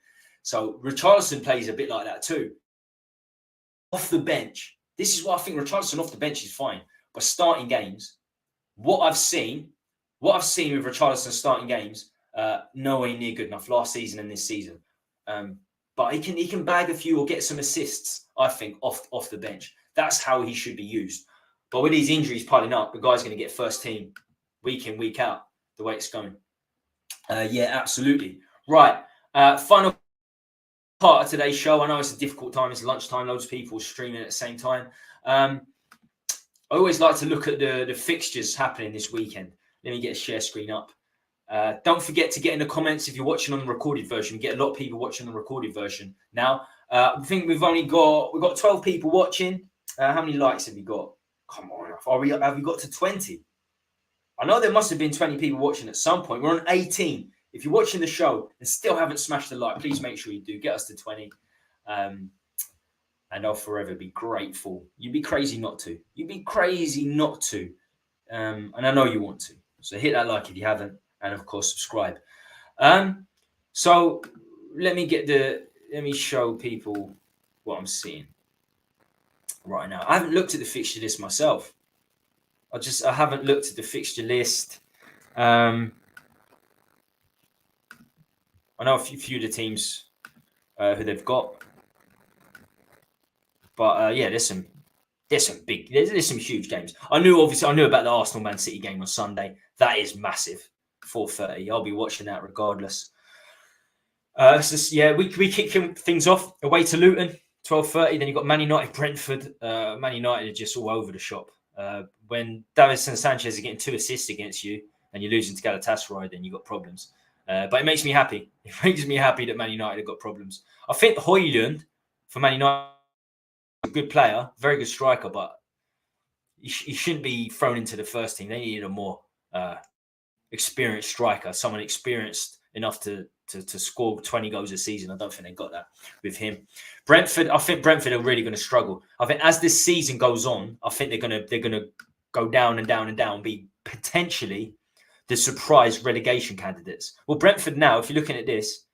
So Richarlison plays a bit like that too. Off the bench, this is why I think Richarlison off the bench is fine. But starting games, what I've seen with Richarlison starting games, nowhere near good enough last season and this season. But he can bag a few or get some assists, I think, off the bench. That's how he should be used. But with these injuries piling up, the guy's going to get first team week in, week out, the way it's going. Yeah, absolutely. Right. Final part of today's show. I know it's a difficult time. It's lunchtime. Loads of people streaming at the same time. I always like to look at the fixtures happening this weekend. Let me get a share screen up. Don't forget to get in the comments if you're watching on the recorded version. We get a lot of people watching the recorded version now. I think we've got 12 people watching. How many likes have we got? Come on, have we got to 20? I know there must have been 20 people watching at some point. We're on 18. If you're watching the show and still haven't smashed the like, please make sure you do. Get us to 20. And I'll forever be grateful. You'd be crazy not to. You'd be crazy not to. And I know you want to. So hit that like if you haven't. And of course, subscribe. So let me show people what I'm seeing right now. I haven't looked at the fixture list myself. I haven't looked at the fixture list. I know a few of the teams who they've got, but yeah, there's some huge games. I knew about the Arsenal Man City game on Sunday. That is massive. 4:30. I'll be watching that regardless. We kick things off away to Luton. 12:30. Then you've got Man United, Brentford. Man United are just all over the shop. When Davinson Sanchez is getting 2 assists against you and you're losing to Galatasaray, then you've got problems. But it makes me happy. It makes me happy that Man United have got problems. I think Højlund for Man United is a good player, very good striker, but he shouldn't be thrown into the first team. They needed a more experienced striker, someone experienced enough to score 20 goals a season. I don't think they got that with him. Brentford, I think Brentford are really going to struggle. I think as this season goes on, I think they're going to go down and down and down, be potentially the surprise relegation candidates. Well, Brentford now, if you're looking at this,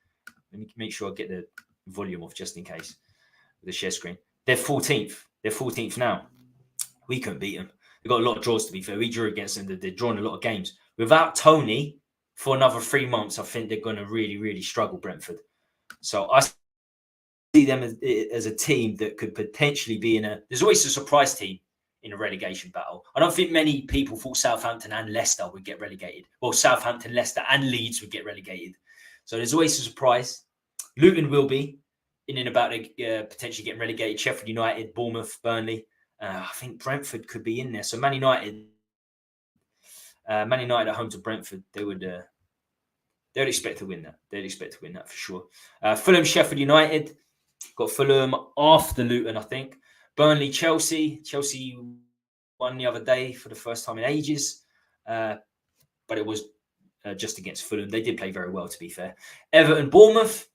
let me make sure I get the volume off just in case with the share screen. They're 14th. They're 14th now. We couldn't beat them. They've got a lot of draws, to be fair. We drew against them. They're drawing a lot of games. Without Tony for another 3 months, I think they're going to really, really struggle, Brentford. So I see them as a team that could potentially be there's always a surprise team in a relegation battle. I don't think many people thought Southampton and Leicester would get relegated. Well, Southampton, Leicester and Leeds would get relegated. So there's always a surprise. Luton will be in and about potentially getting relegated. Sheffield United, Bournemouth, Burnley. I think Brentford could be in there. So Man United at home to Brentford, they'd expect to win that. They'd expect to win that for sure. Fulham, Sheffield United. Got Fulham after Luton, I think. Burnley, Chelsea. Chelsea won the other day for the first time in ages. But it was just against Fulham. They did play very well, to be fair. Everton, Bournemouth.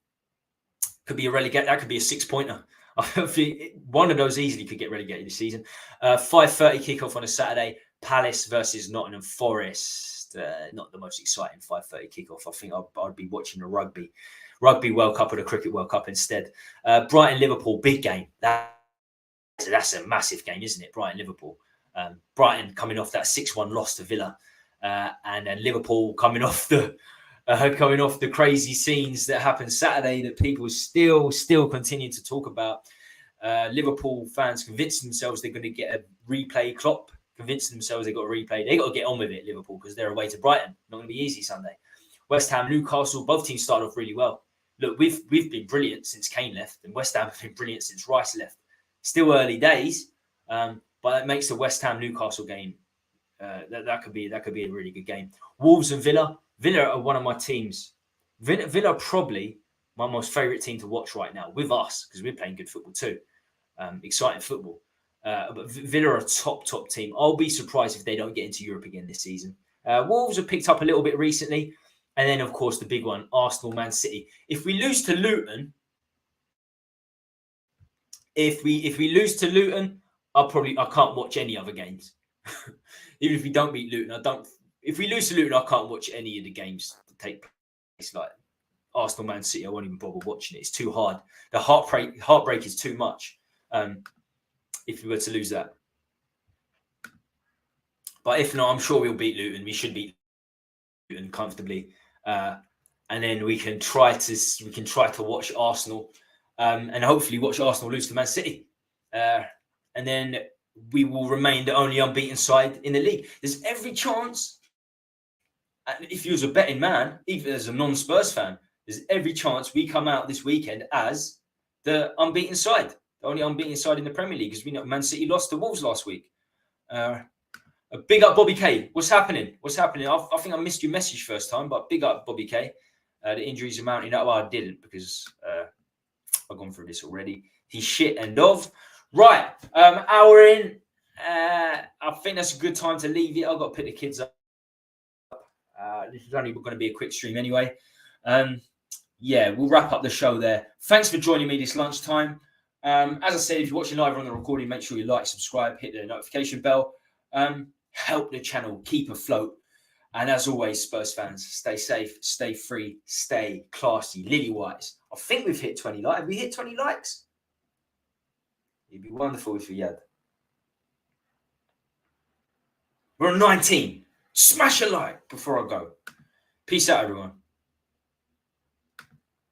Could be a relegate. That could be a 6-pointer. I think one of those easily could get relegated this season. 5:30 kickoff on a Saturday. Palace versus Nottingham Forest. Not the most exciting 5:30 kickoff. I think I'd be watching the Rugby World Cup or the Cricket World Cup instead. Brighton Liverpool, big game. That's a massive game, isn't it? Brighton Liverpool. Brighton coming off that 6-1 loss to Villa, and then Liverpool coming off the crazy scenes that happened Saturday that people still continue to talk about. Liverpool fans convinced themselves they're going to get a replay. Klopp convinced themselves they got a replay. They got to get on with it, Liverpool, because they're away to Brighton. Not going to be easy Sunday. West Ham, Newcastle, both teams started off really well. Look, we've been brilliant since Kane left, and West Ham have been brilliant since Rice left. Still early days, but it makes the West Ham Newcastle game that could be a really good game. Wolves and Villa. Villa are one of my teams. Villa are probably my most favourite team to watch right now with us, because we're playing good football too. Exciting football. But Villa are a top team. I'll be surprised if they don't get into Europe again this season. Wolves have picked up a little bit recently. And then, of course, the big one, Arsenal, Man City. If we lose to Luton, I can't watch any other games. Even if we don't beat Luton, if we lose to Luton, I can't watch any of the games that take place. Like Arsenal, Man City, I won't even bother watching it. It's too hard. The heartbreak is too much. If we were to lose that. But if not, I'm sure we'll beat Luton. We should beat Luton comfortably. And then we can try to watch Arsenal and hopefully watch Arsenal lose to Man City. And then we will remain the only unbeaten side in the league. There's every chance, if you was a betting man, even as a non-Spurs fan, there's every chance we come out this weekend as the unbeaten side, the only unbeaten side in the Premier League, because we know Man City lost to Wolves last week. A big up Bobby K. What's happening? I think I missed your message first time, but big up Bobby K. The injuries are mounting up. Well, I didn't because I've gone through this already. He's shit and of. Right, hour in. I think that's a good time to leave it. I've got to pick the kids up. This is only going to be a quick stream anyway. We'll wrap up the show there. Thanks for joining me this lunchtime. As I said, if you're watching live on the recording, make sure you like, subscribe, hit the notification bell. Help the channel keep afloat. And as always, Spurs fans, stay safe, stay free, stay classy, lily-wise. I think we've hit 20 likes. Have we hit 20 likes? It'd be wonderful if we had. We're on 19. Smash a like before I go. Peace out, everyone.